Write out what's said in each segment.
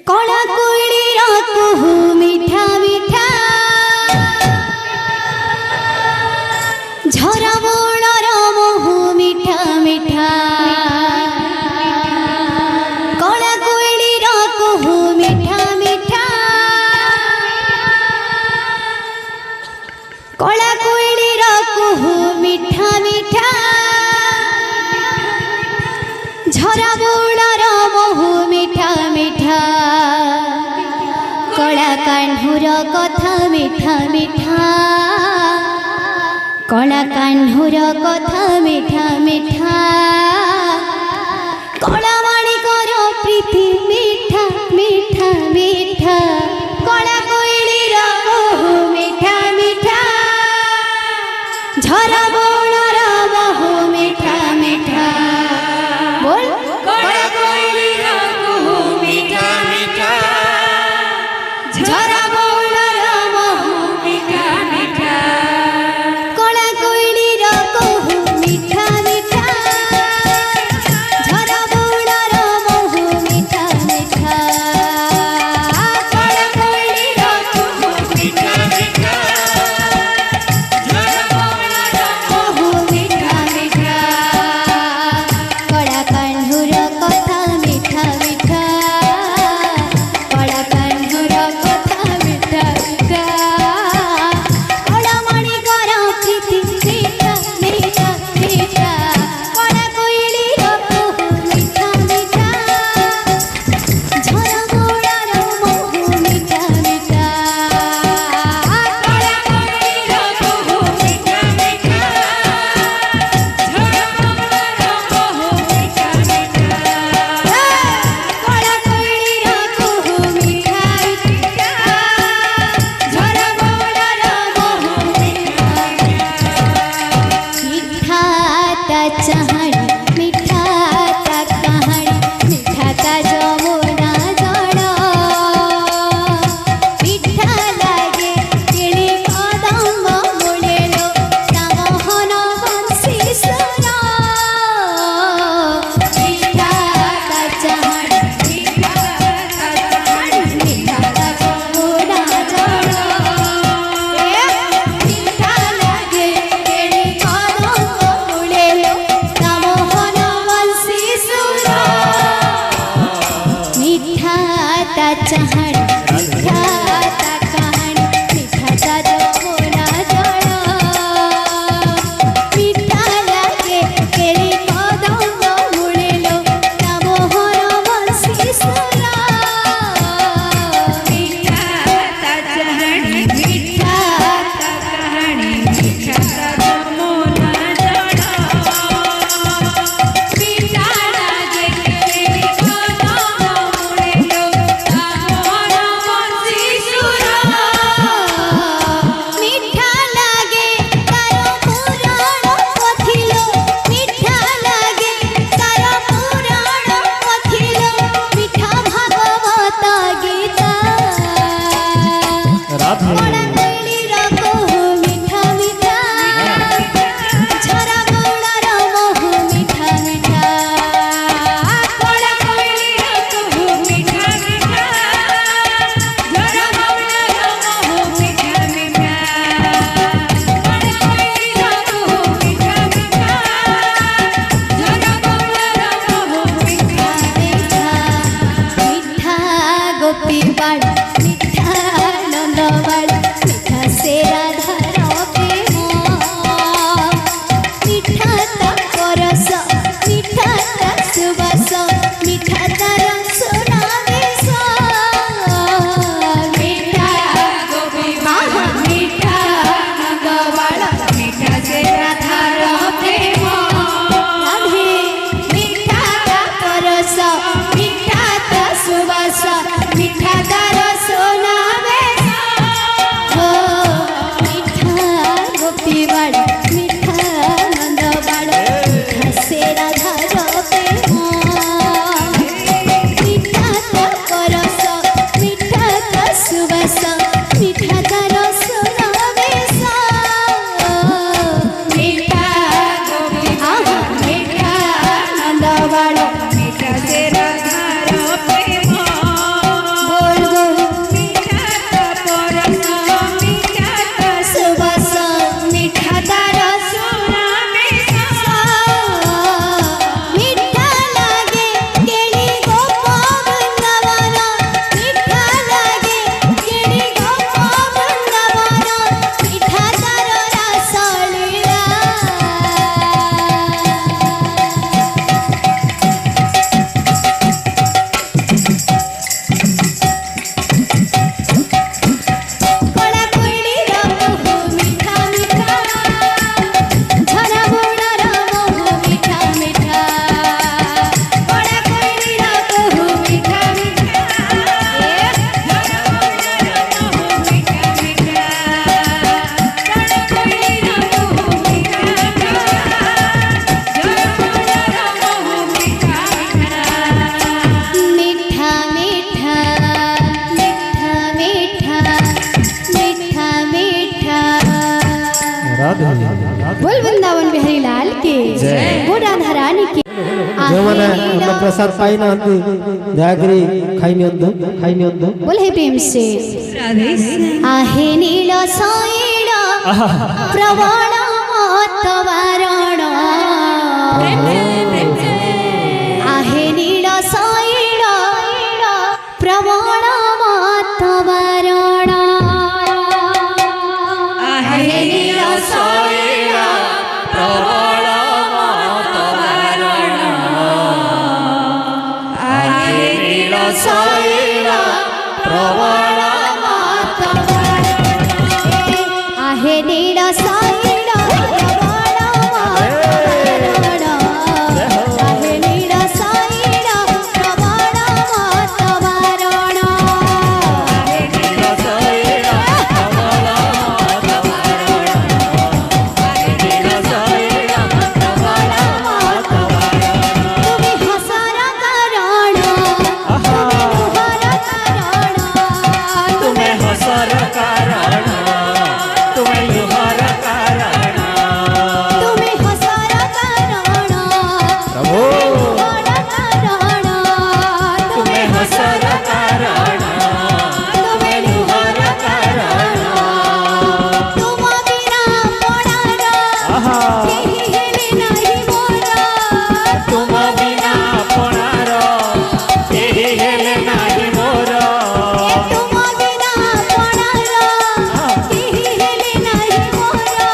कला कोइली कुहू मीठा मीठा झरा बोलर महू मीठा मीठा कला कोइली कुहू मीठा मीठा कला कोइली कुहू मीठा मीठा झरा बोलर महू मीठा मीठा कला कान्हुर कथा मीठा मीठा कला कान्हुर कथा मीठा मीठा कला माणिकर प्रीति मीठा मीठा मीठा कला कोइलीर कुहू मीठा मीठा झरा बोलर महू मीठा मीठा बोल कला कोइलीर कुहू मीठा मीठा झरा बोलर महू मीठा मीठा कला कोइलीर कुहू मीठा मीठा झरा बोलर महू मीठा राधे बोल वृंदावन बिहारी लाल के बोल राधा रानी के जो माने अन्न प्रसाद पाई ना अंदु जागरी खाई नहीं अंदु बोल हे प्रेम से आहे नील साईड प्रवाण तवारण आहे नील साईड प्रवाण तवारण आहे नील साईड प्रवाण तवारण आहे नील साईड प्रवाण आहे नील साईड प्रवाण आहे नील साईड प्रवाण तवारण आहे नील साईड प्रवाण आहे नील साईड प्रवाण तुम्ही हसार कारण तुम्हें हसर कारण तुम्हें लुहार कारण तुम्ही हसार कारण प्रभु तुम्हें हसर कारण तुम्हें लुहार कारण तुम बिना पडार केही हेले नाही मोरा तुम बिना अपनार केही हेले नाही मोर तुम बिना पडार केही हेले नाही मोरा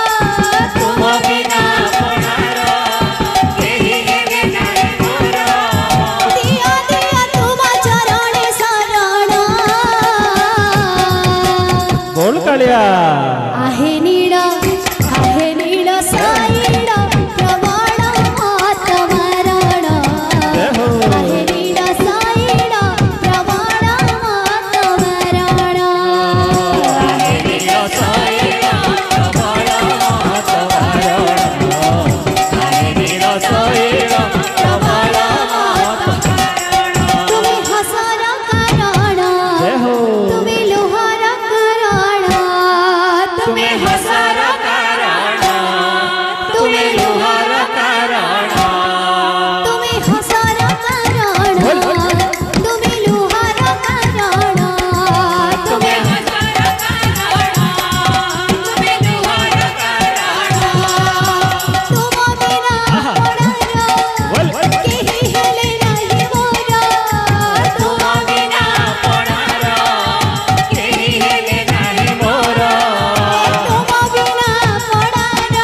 तुम बिना अपनार केही हेले नाही मोर दिया दिया तुम चरणे शरण बोल कालिया आहे नीळ साईड प्रवाण तवारण आहे नीळ साईड प्रवाण तवारण आहे नील साईड प्रवाळ तवारण आहे नील साईड प्रवाळ तुम्ही हसार कारण तुम्ही लोहार कारण तुम्हें हसर कारण तुम्हें लुहार कारण तुम्ही हसार कारण तुम्ही लोहार कारण तुम्हें हसर कारण तुम्हें लुहार कारण तुम बिना पडार केही हेले नाही मोरा तुम बिना अपनार केही हेले नाही मोर तुम बिना पडार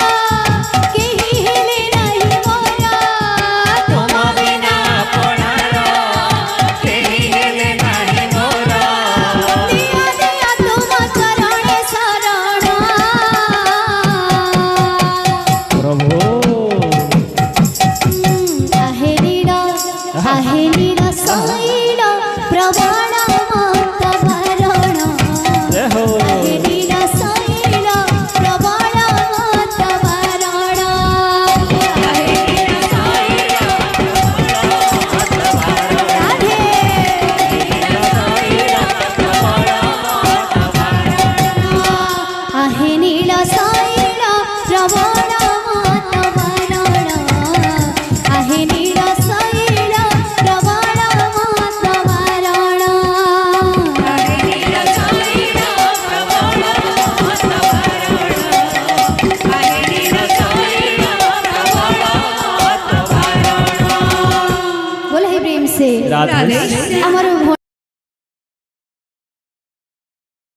केही हेले नाही मोरा तुम बिना अपनार केही हेले नाही मोर दिया दिया तुम चरणे शरण प्रभु आहे नीळ साईड प्रवाण तवारण आहे नीळ साईड प्रवाण तवारण आहे नील साईड राधे आहे नीळ साईड प्रवाण तवारण आहे नीळ साईड प्रवाण तवारण आहे नील साईड प्रवाळ तवारण आहे नील साईड प्रवाळ तवारण बोल हे प्रेम से राधे हमारो